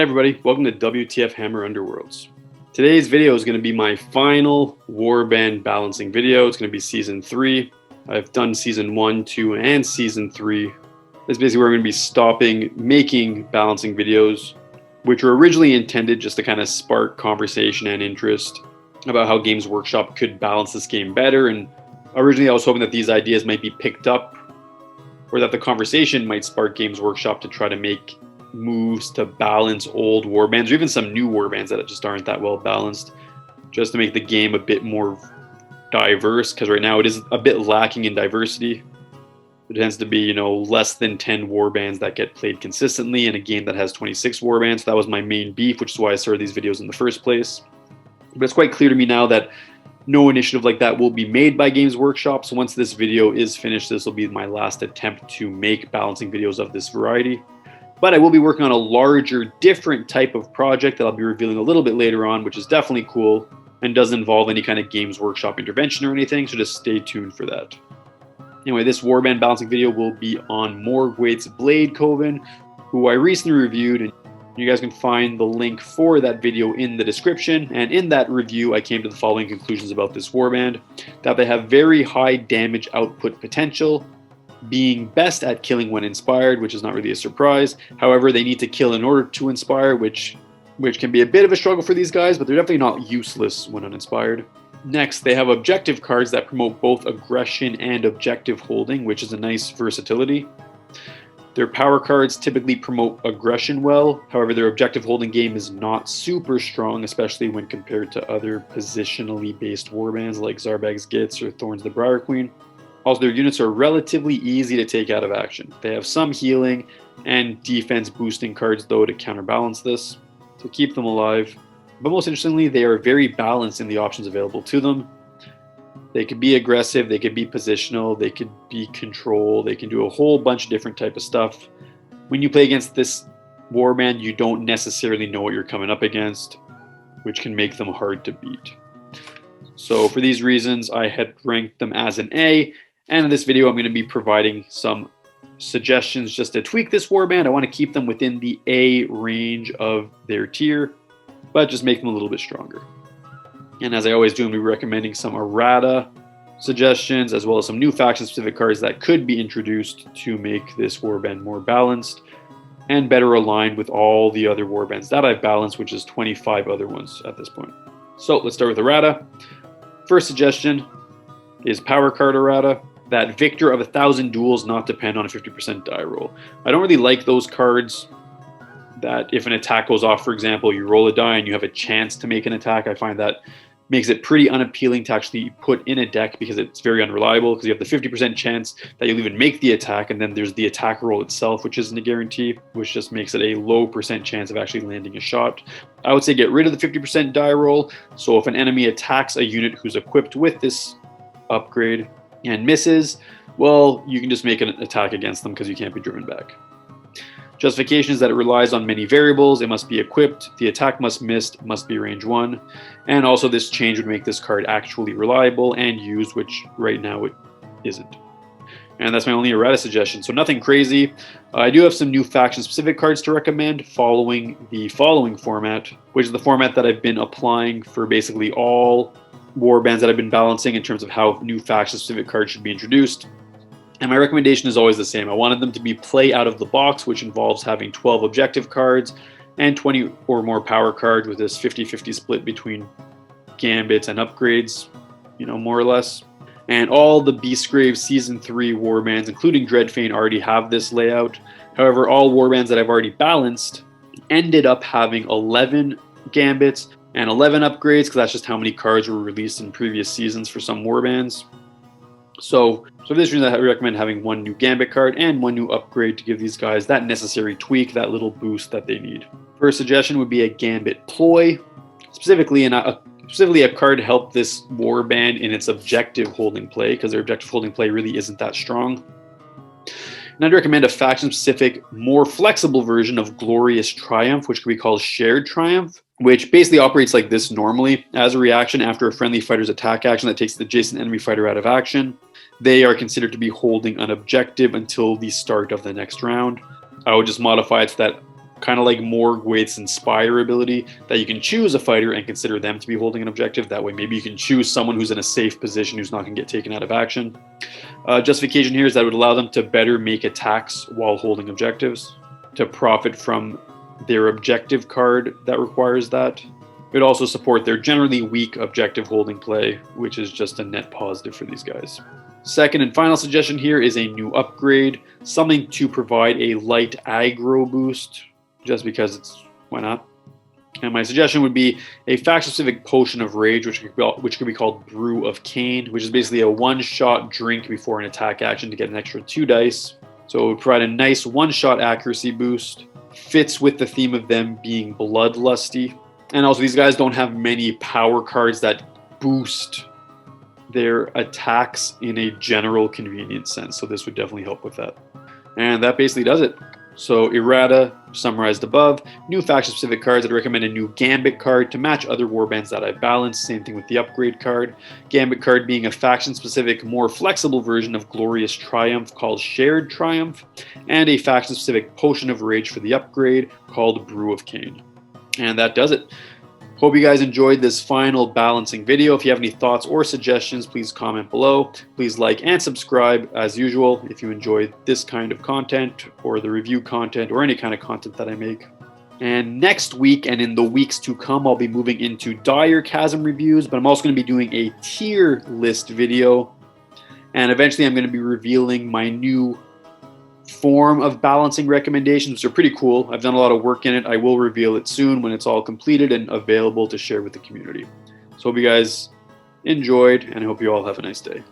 Hi everybody, welcome to WTF Hammer Underworlds. Today's video is going to be my final warband balancing video. It's going to be Season 3. I've done Season 1, 2, and Season 3. This is basically where I'm going to be stopping making balancing videos, which were originally intended just to kind of spark conversation and interest about how Games Workshop could balance this game better. And originally I was hoping that these ideas might be picked up, or that the conversation might spark Games Workshop to try to make moves to balance old warbands, or even some new warbands that just aren't that well balanced, just to make the game a bit more diverse, because right now it is a bit lacking in diversity. There tends to be, less than 10 warbands that get played consistently in a game that has 26 warbands. That was my main beef, which is why I started these videos in the first place. But it's quite clear to me now that no initiative like that will be made by Games Workshop. So once this video is finished, this will be my last attempt to make balancing videos of this variety. But I will be working on a larger, different type of project that I'll be revealing a little bit later on, which is definitely cool and doesn't involve any kind of Games Workshop intervention or anything, so just stay tuned for that. Anyway, this warband balancing video will be on Morgwaeth's Blade-Coven, who I recently reviewed, and you guys can find the link for that video in the description. And in that review, I came to the following conclusions about this warband: that they have very high damage output potential, being best at killing when inspired, which is not really a surprise. However, they need to kill in order to inspire, which can be a bit of a struggle for these guys, but they're definitely not useless when uninspired. Next, they have objective cards that promote both aggression and objective holding, which is a nice versatility. Their power cards typically promote aggression well. However, their objective holding game is not super strong, especially when compared to other positionally based warbands like Zarbag's Gitz or Thorns the Briar Queen. Also, their units are relatively easy to take out of action. They have some healing and defense boosting cards though to counterbalance this, to keep them alive. But most interestingly, they are very balanced in the options available to them. They could be aggressive, they could be positional, they could be control, they can do a whole bunch of different type of stuff. When you play against this warband, you don't necessarily know what you're coming up against, which can make them hard to beat. So for these reasons, I had ranked them as an A. And in this video, I'm going to be providing some suggestions just to tweak this warband. I want to keep them within the A range of their tier, but just make them a little bit stronger. And as I always do, I'm going to be recommending some errata suggestions, as well as some new faction-specific cards that could be introduced to make this warband more balanced and better aligned with all the other warbands that I've balanced, which is 25 other ones at this point. So let's start with errata. First suggestion is power card errata. That victor of 1,000 duels not depend on a 50% die roll. I don't really like those cards that if an attack goes off, for example, you roll a die and you have a chance to make an attack. I find that makes it pretty unappealing to actually put in a deck, because it's very unreliable, because you have the 50% chance that you'll even make the attack, and then there's the attack roll itself, which isn't a guarantee, which just makes it a low percent chance of actually landing a shot. I would say get rid of the 50% die roll, so if an enemy attacks a unit who's equipped with this upgrade and misses, well, you can just make an attack against them because you can't be driven back. Justification is that it relies on many variables. It must be equipped, the attack must be range 1, and also this change would make this card actually reliable and used, which right now it isn't. And that's my only errata suggestion, so nothing crazy. I do have some new faction-specific cards to recommend following the following format, which is the format that I've been applying for basically all warbands that I've been balancing in terms of how new faction-specific cards should be introduced. And my recommendation is always the same. I wanted them to be play out of the box, which involves having 12 objective cards and 20 or more power cards, with this 50-50 split between gambits and upgrades, more or less. And all the Beastgrave Season 3 warbands, including Dreadfane, already have this layout. However, all warbands that I've already balanced ended up having 11 gambits and 11 upgrades, because that's just how many cards were released in previous seasons for some warbands. So for this reason, I recommend having one new gambit card and one new upgrade to give these guys that necessary tweak, that little boost that they need. First suggestion would be a gambit ploy, specifically a card to help this warband in its objective holding play, because their objective holding play really isn't that strong. And I'd recommend a faction-specific, more flexible version of Glorious Triumph, which could be called Shared Triumph, which basically operates like this normally. As a reaction after a friendly fighter's attack action that takes the adjacent enemy fighter out of action, they are considered to be holding an objective until the start of the next round. I would just modify it so that kind of like Morgwaeth's Inspire ability, that you can choose a fighter and consider them to be holding an objective. That way maybe you can choose someone who's in a safe position, who's not going to get taken out of action. Justification here is that it would allow them to better make attacks while holding objectives, to profit from their objective card that requires that. It would also support their generally weak objective holding play, which is just a net positive for these guys. Second and final suggestion here is a new upgrade, something to provide a light aggro boost, just because it's, why not? And my suggestion would be a faction-specific potion of rage, which could be called Brew of Cain, which is basically a one-shot drink before an attack action to get an extra 2 dice. So it would provide a nice one-shot accuracy boost, fits with the theme of them being bloodlusty. And also these guys don't have many power cards that boost their attacks in a general convenience sense. So this would definitely help with that. And that basically does it. So errata, summarized above. New faction-specific cards. I'd recommend a new Gambit card to match other warbands that I've balanced. Same thing with the upgrade card. Gambit card being a faction-specific, more flexible version of Glorious Triumph called Shared Triumph. And a faction-specific Potion of Rage for the upgrade called Brew of Cain. And that does it. Hope you guys enjoyed this final balancing video. If you have any thoughts or suggestions, please comment below. Please like and subscribe as usual if you enjoy this kind of content or the review content or any kind of content that I make. And next week and in the weeks to come, I'll be moving into Dire Chasm reviews, but I'm also going to be doing a tier list video. And eventually I'm going to be revealing my new form of balancing recommendations, which are pretty cool. I've done a lot of work in it. I will reveal it soon when it's all completed and available to share with the community. So hope you guys enjoyed, and I hope you all have a nice day.